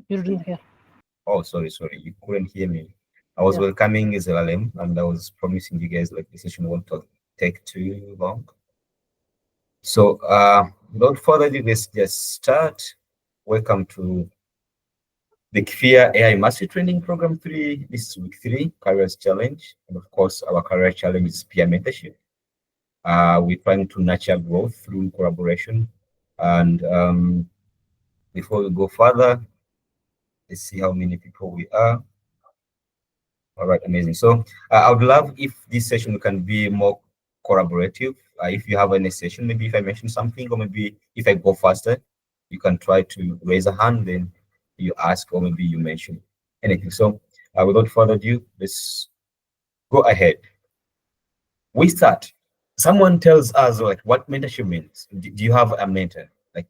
You didn't hear. Oh, sorry. You couldn't hear me. I was Yeah. welcoming Zelalem and I was promising you guys like the session won't take too long. So, without further ado, let's just start. Welcome to the Kifiya AI Mastery Training Program 3. This is week 3, Careers Challenge. And of course, our career challenge is peer mentorship. We're trying to nurture growth through collaboration. And before we go further, let's see how many people we are. All right, amazing. So I would love if this session can be more collaborative. If you have any session, maybe if I mention something, or maybe if I go faster, you can try to raise a hand, then you ask, or maybe you mention anything. So without further ado, let's go ahead. We start. Someone tells us like what mentorship means. Do you have a mentor? Like,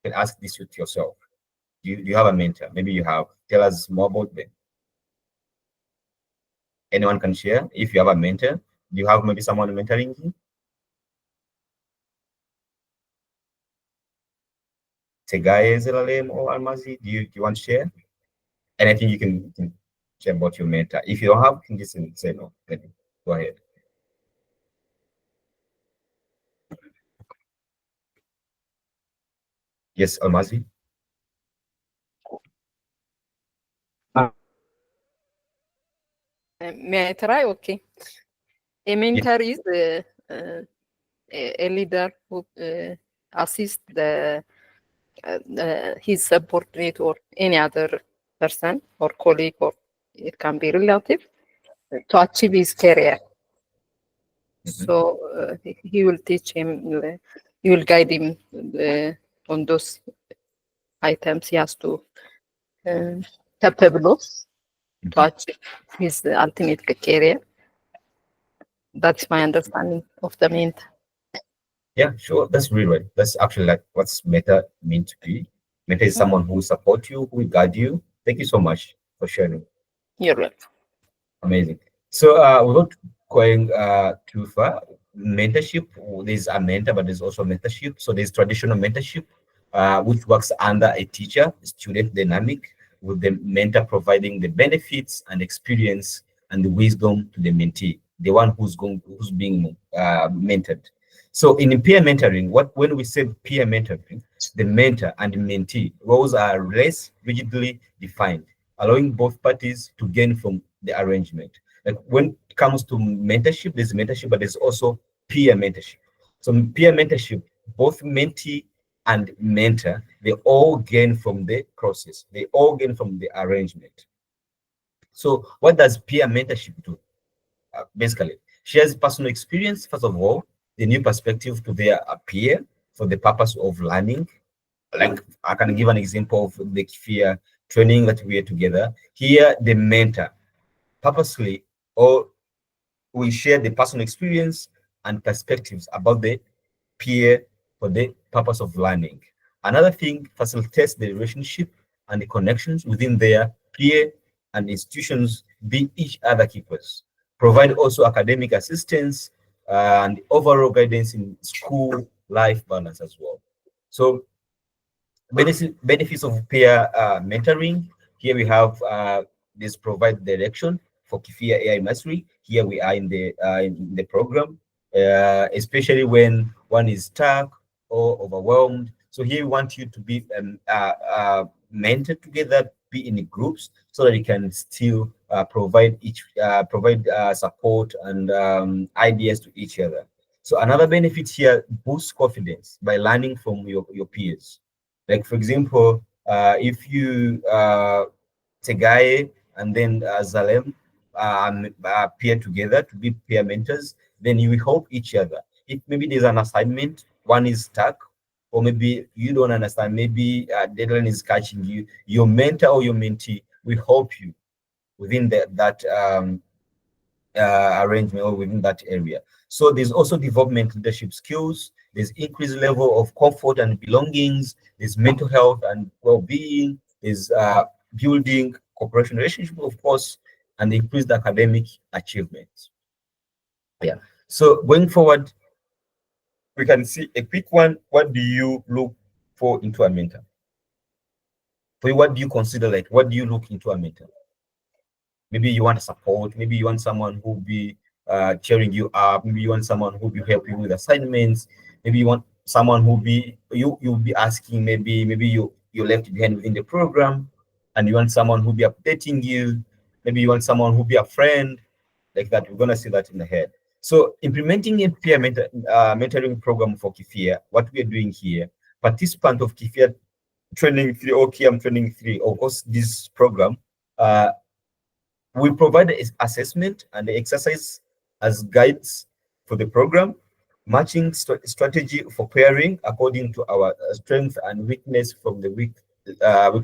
you can ask this with yourself. Do you have a mentor? Maybe you have. Tell us more about them. Anyone can share. If you have a mentor, do you have maybe someone mentoring you? Tegaye Zelalem or Almazi, do you want to share? Anything you can share about your mentor. If you don't have, you can just say no. Then go ahead. Yes, Almazi. May I try? Okay. A Yeah. mentor is a leader who assists his subordinate or any other person or colleague, or it can be relative, to achieve his career. Mhm. So he will teach him, he will guide him on those items he has to capable of to Mhm. achieve his ultimate career. That's my understanding of the mentor. Yeah, sure. That's really right. That's actually like what's meta mean to be. Meta is someone who will support you, who will guide you. Thank you so much for sharing. You're right. Amazing. So without going too far, mentorship, there's a mentor, but there's also mentorship. So there's traditional mentorship, which works under a teacher, student dynamic, with the mentor providing the benefits and experience and the wisdom to the mentee, the one who's being mentored. So in peer mentoring, when we say peer mentoring, the mentor and the mentee roles are less rigidly defined, allowing both parties to gain from the arrangement. Like when it comes to mentorship, there's mentorship, but there's also peer mentorship. So peer mentorship, both mentee and mentor, they all gain from the process. They all gain from the arrangement. So what does peer mentorship do? Basically, shares personal experience, first of all, the new perspective to their peer for the purpose of learning. Like I can give an example of the Kifiya training that we are together. Here, the mentor purposely or we share the personal experience and perspectives about the peer for the purpose of learning. Another thing facilitates the relationship and the connections within their peer and institutions, be each other keepers. Provide also academic assistance and overall guidance in school life balance as well. So benefits of peer mentoring. Here we have this provide direction for Kifiya AI Mastery. Here we are in the program, especially when one is stuck or overwhelmed. So here we want you to be mentored together, be in groups, so that you can still provide support and ideas to each other. So another benefit here boosts confidence by learning from your peers. Like for example, if you Tegaye and then Zalem peer together to be peer mentors, then you will help each other. If maybe there's an assignment, one is stuck, or maybe you don't understand, maybe deadline is catching you, your mentor or your mentee will help you within that arrangement or within that area. So there's also development leadership skills, there's increased level of comfort and belongings, there's mental health and well-being, there's building cooperation relationship, of course, and increased academic achievements. Yeah. So going forward, we can see a quick one. What do you look for into a mentor? For you, what do you consider, like, what do you look into a mentor? Maybe you want support, maybe you want someone who be cheering you up, maybe you want someone who will help you with assignments, maybe you want someone who be you'll be asking, maybe you left behind within the program, and you want someone who be updating you, maybe you want someone who be a friend, like that. We're gonna see that in the head. So implementing a peer mentoring program for Kifiya, what we are doing here, participant of Kifiya training 3 or KM training 3, of course, this program, uh, we provide the assessment and the exercise as guides for the program, matching strategy for pairing according to our strength and weakness from the week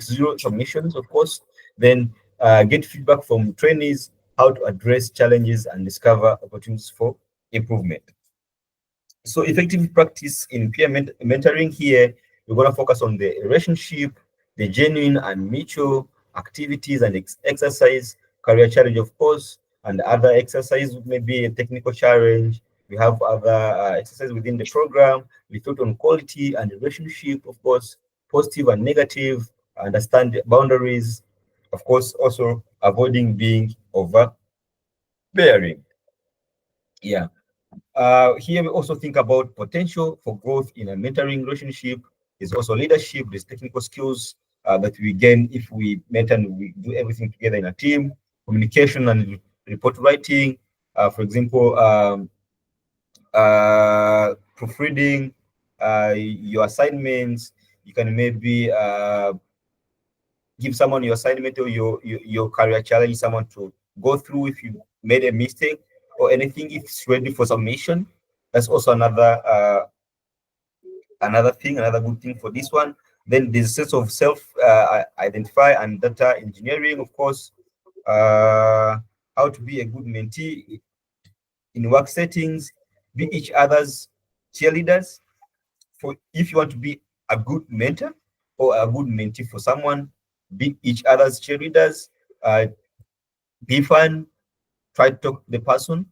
0 submissions, of course. Then get feedback from trainees, how to address challenges and discover opportunities for improvement. So effective practice in peer mentoring here, we're going to focus on the relationship, the genuine and mutual activities and exercise, career challenge, of course, and other exercise, maybe a technical challenge. We have other exercise within the program. We thought on quality and relationship, of course, positive and negative, understand the boundaries, of course, also avoiding being overbearing. Yeah. Here we also think about potential for growth in a mentoring relationship. Is also leadership, there's technical skills that we gain if we mentor and we do everything together in a team, communication and report writing, for example, proofreading your assignments. You can maybe give someone your assignment or your career challenge, someone to go through if you made a mistake or anything, if it's ready for submission. That's also another thing, another good thing for this one. Then there's a sense of self identify and data engineering, of course. How to be a good mentee in work settings, be each other's cheerleaders. For if you want to be a good mentor or a good mentee for someone, be each other's cheerleaders. Be fun, try to talk to the person,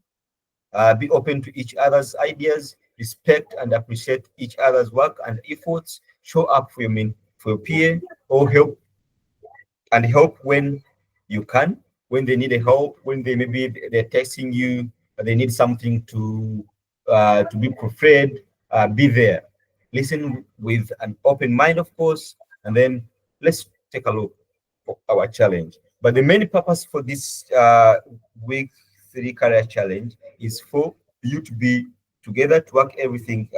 be open to each other's ideas, respect and appreciate each other's work and efforts, show up for for your peer, or help when you can, when they need a help, when they maybe they're texting you, they need something to be preferred, be there. Listen with an open mind, of course, and then let's take a look for our challenge. But the main purpose for this week 3 career challenge is for you to be together, to work everything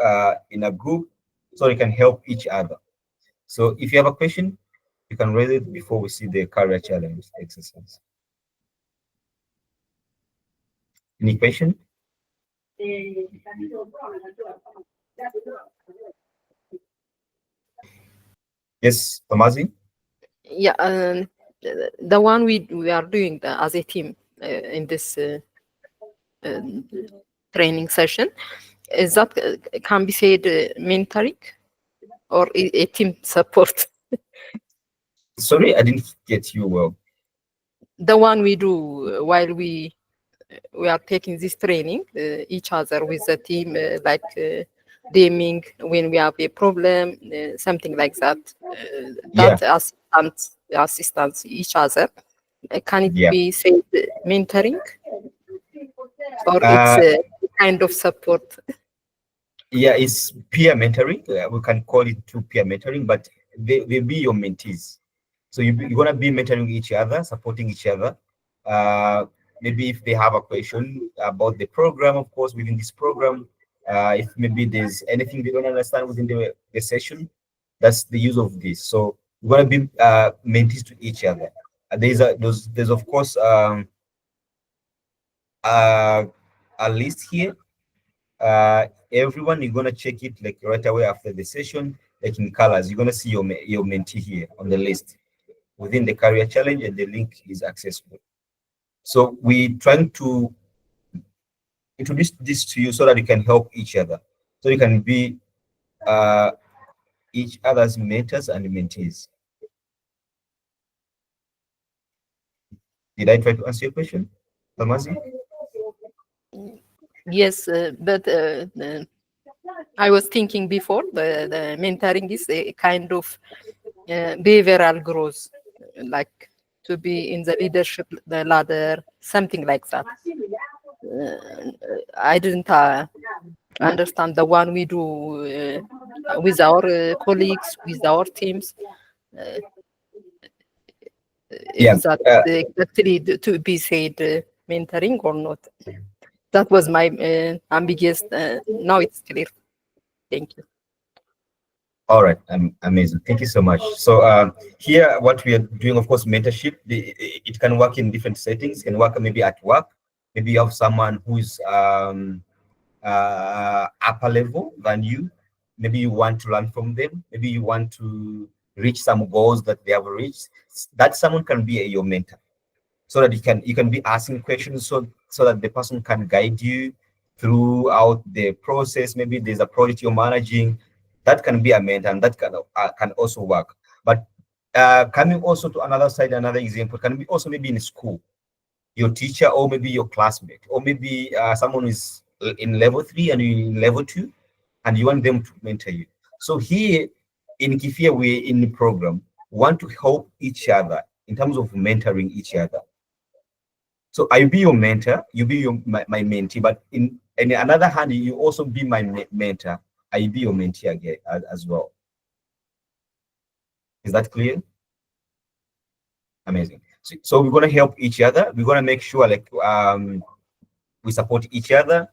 in a group so you can help each other. So if you have a question, you can raise it before we see the career challenge exercise. Any question? Yes, Tomazi? Yeah, the one we are doing as a team in this uh, training session, is that can be said mentoring or a team support? Sorry, I didn't get you well. The one we do while we are taking this training each other with the team, like DMing when we have a problem, something like that. Yeah, That assistance each other. Can it yeah. be said mentoring, or it's Uh, a kind of support? yeah, it's peer mentoring. We can call it to peer mentoring, but they be your mentees. So you're gonna be mentoring each other, supporting each other. Uh, Maybe if they have a question about the program, of course, within this program, if maybe there's anything they don't understand within the session, that's the use of this. So we're gonna be mentees to each other. There's of course uh, a list here. Everyone, you're gonna check it like right away after the session, like in colors. You're gonna see your mentee here on the list within the career challenge, and the link is accessible. So we trying to introduce this to you so that you can help each other, so you can be uh, each other's mentors and mentees. Did I try to answer your question, Tamazi? Yes, but I was thinking before the mentoring is a kind of behavioral growth, like to be in the leadership the ladder, something like that. I didn't understand the one we do with our colleagues, with our teams, if Yeah. that exactly to be said mentoring or not. That was my ambiguous. Now it's clear. Thank you. All right, amazing. Thank you so much. So here, what we are doing, of course, mentorship. It can work in different settings. It can work maybe at work. Maybe you have someone who's upper level than you. Maybe you want to learn from them. Maybe you want to reach some goals that they have reached. That someone can be your mentor, so that you can be asking questions, so that the person can guide you throughout the process. Maybe there's a project you're managing, that can be a mentor, and that can also work. But coming also to another side, another example can be also maybe in school, your teacher, or maybe your classmate, or maybe someone who is in level 3 and you in level 2, and you want them to mentor you. So here in Kifiya, we in the program want to help each other in terms of mentoring each other. So I be your mentor, you be my mentee, but in another hand, you also be my mentor. I be your mentee again as well. Is that clear? Amazing. So we're gonna help each other. We're gonna make sure like we support each other.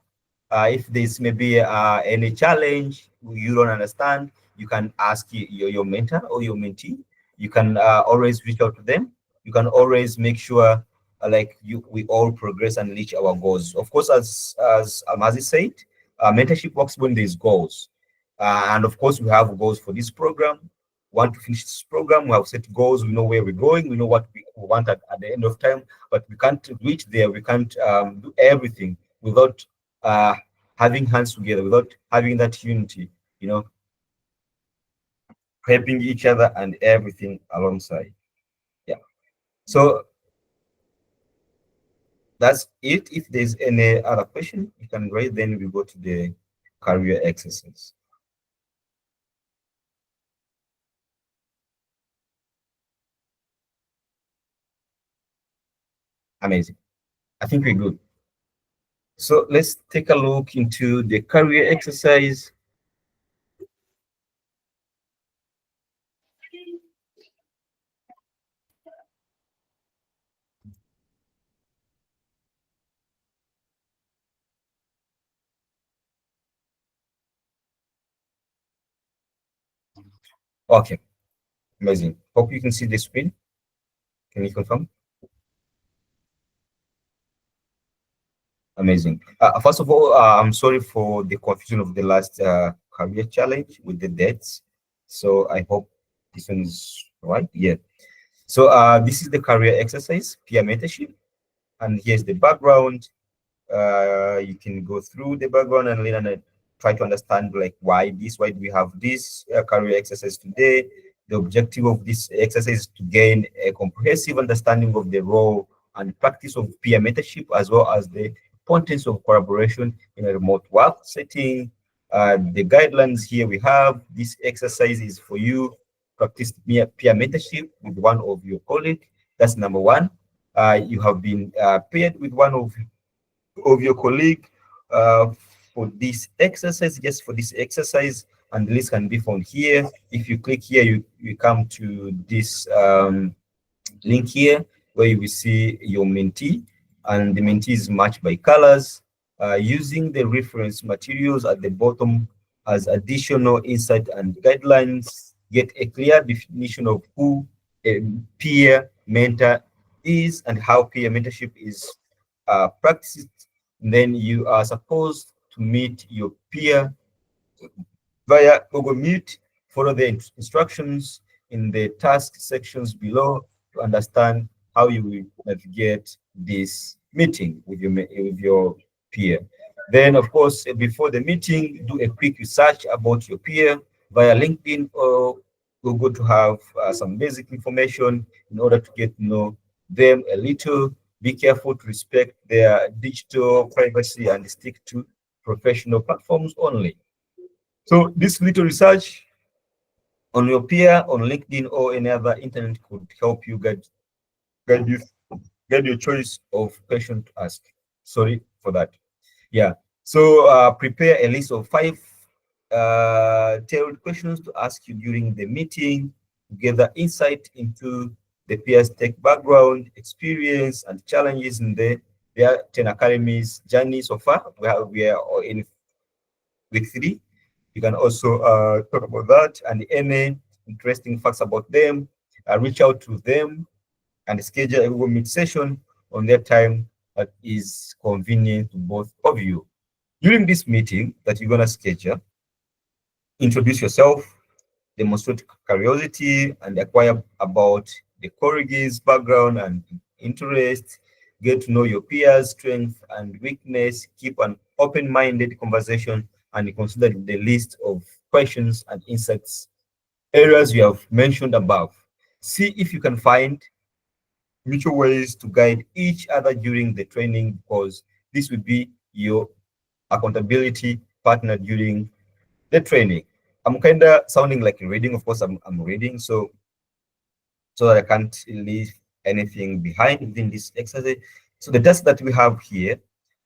If there's maybe any challenge you don't understand, you can ask your mentor or your mentee. You can always reach out to them. You can always make sure like we all progress and reach our goals. Of course, as Amazi said, mentorship works when there's goals. And of course, we have goals for this program. Want to finish this program, we have set goals, we know where we're going, we know what we want at the end of time, but we can't reach there, we can't do everything without uh, having hands together, without having that unity, you know, helping each other and everything alongside. Yeah. So that's it. If there's any other question, you can raise, then we go to the career exercise. Amazing. I think we're good. So let's take a look into the career exercise. Okay, amazing. Hope you can see the screen. Can you confirm? Amazing. First of all, I'm sorry for the confusion of the last career challenge with the dates. So I hope this one is right. Yeah. So this is the career exercise, peer mentorship, and here's the background. You can go through the background and learn and try to understand like why do we have this career exercise today. The objective of this exercise is to gain a comprehensive understanding of the role and practice of peer mentorship, as well as the importance of collaboration in a remote work setting. The guidelines here we have, this exercise is for you practice peer mentorship with one of your colleagues. That's number one. You have been paired with one of your colleague uh, for this exercise, just for this exercise, and the list can be found here. If you click here, you come to this link here where you will see your mentee, and the mentee is matched by colors. Using the reference materials at the bottom as additional insight and guidelines, get a clear definition of who a peer mentor is and how peer mentorship is practiced. Then you are supposed to meet your peer via Google Meet. Follow the instructions in the task sections below to understand how you will navigate this meeting with your peer. Then, of course, before the meeting, do a quick research about your peer via LinkedIn or Google to have some basic information in order to get to know them a little. Be careful to respect their digital privacy and stick to professional platforms only. So this little research on your peer on LinkedIn or any other internet could help you guide you get your choice of question to ask. Sorry for that. Yeah. So prepare a list of 5 tailored questions to ask you during the meeting to gather insight into the peers' tech background, experience, and challenges in their 10 academies journey so far. We are in week 3. You can also talk about that and any interesting facts about them. Reach out to them and schedule a Google Meet session on their time that is convenient to both of you. During this meeting that you're gonna schedule, introduce yourself, demonstrate curiosity, and acquire about the colleagues' background and interest. Get to know your peers' strength and weakness. Keep an open-minded conversation and consider the list of questions and insights areas you have mentioned above. See if you can find mutual ways to guide each other during the training because this will be your accountability partner during the training. I'm kind of sounding like a reading. Of course, I'm reading, so that I can't leave anything behind within this exercise. So the task that we have here,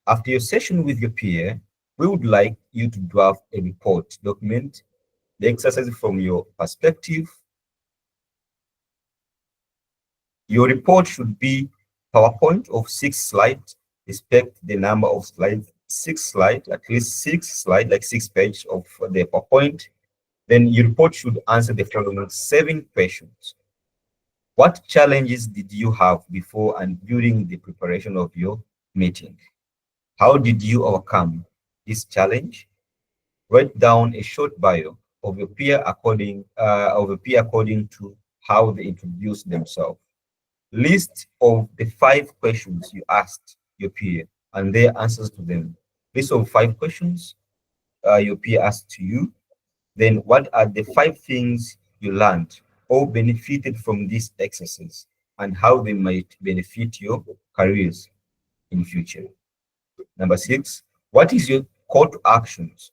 after your session with your peer, we would like you to draft a report, document the exercise from your perspective. Your report should be PowerPoint of 6 slides. Respect the number of slides, 6 slides, at least 6 slides, like 6 pages of the PowerPoint. Then your report should answer the following 7 questions. What challenges did you have before and during the preparation of your meeting? How did you overcome this challenge? Write down a short bio of your peer according to how they introduce themselves. List of the 5 questions you asked your peer and their answers to them. List of 5 questions your peer asked to you. Then what are the 5 things you learned or benefited from this exercise and how they might benefit your careers in future? Number 6, what is your call to actions?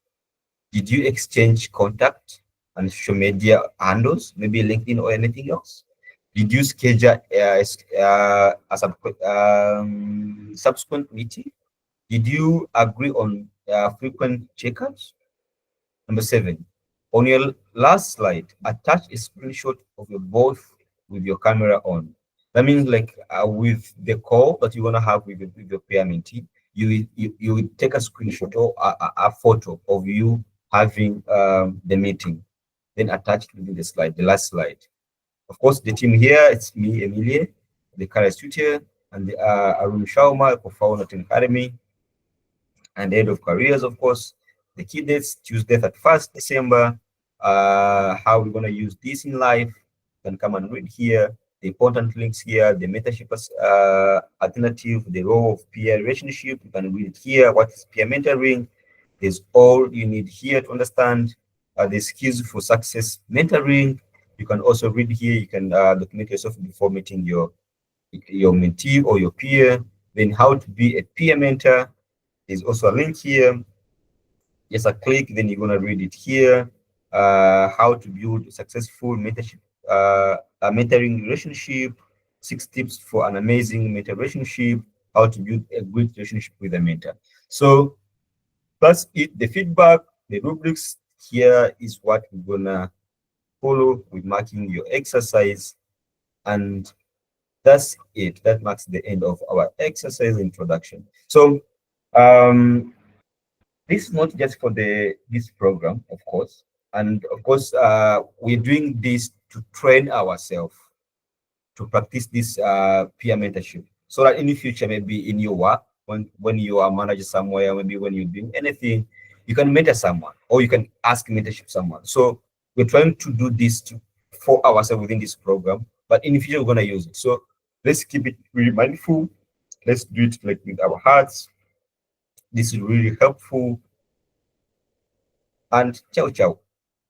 Did you exchange contact and social media handles, maybe LinkedIn or anything else? Did you schedule a subsequent meeting? Did you agree on frequent checkups? Number 7, on your last slide, attach a screenshot of your both with your camera on. That means like with the call that you're gonna have with your peer mentee, you will take a screenshot or a photo of you having the meeting, then attach it within the slide, the last slide. Of course, the team here, it's me, Emilie, the career tutor, and the Arun Sharma, co-founder of Academy, and the head of careers, of course. The key dates, Tuesday, 31st December. How we're going to use this in life. You can come and read here. The important links here, the mentorship alternative, the role of peer relationship. You can read it here. What is peer mentoring? There's all you need here to understand the skills for success mentoring. You can also read here. You can document yourself before meeting your mentee or your peer. Then how to be a peer mentor. There's also a link here. Just a click, then you're gonna read it here. How to build a successful mentorship, a mentoring relationship. 6 tips for an amazing mentor relationship. How to build a good relationship with a mentor. So that's it. The feedback, the rubrics here is what we're gonna follow with marking your exercise, and that's it. That marks the end of our exercise introduction. So this is not just for this program, of course, and of course we're doing this to train ourselves to practice this peer mentorship, so that in the future, maybe in your work, when you are manager somewhere, maybe when you're doing anything, you can mentor someone or you can ask mentorship someone. So we're trying to do this for ourselves within this program, but in the future we're going to use it. So let's keep it really mindful. Let's do it like with our hearts. This is really helpful. And ciao ciao.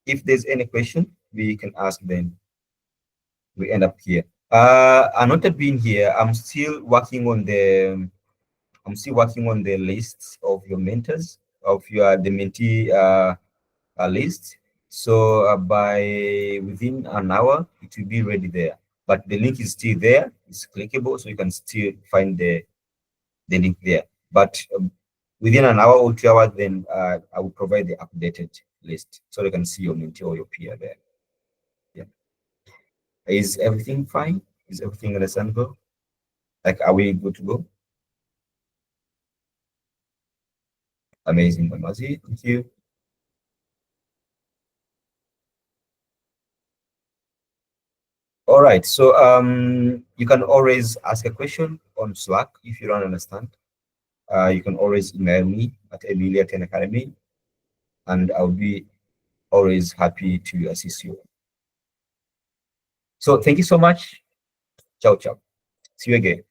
If there's any question, we can ask them. We end up here. I'm not being here. I'm still working on the list of your mentors, of your the mentee list. So by within an hour, it will be ready there. But the link is still there. It's clickable, so you can still find the link there. But within an hour or 2 hours, then I will provide the updated list so you can see your mentee or your peer there. Yeah. Is everything fine? Is everything understandable? Like, are we good to go? Amazing, Mamazi. Thank you. All right. So you can always ask a question on Slack if you don't understand. You can always email me at Emilia10 Academy, and I'll be always happy to assist you. So thank you so much. Ciao, ciao. See you again.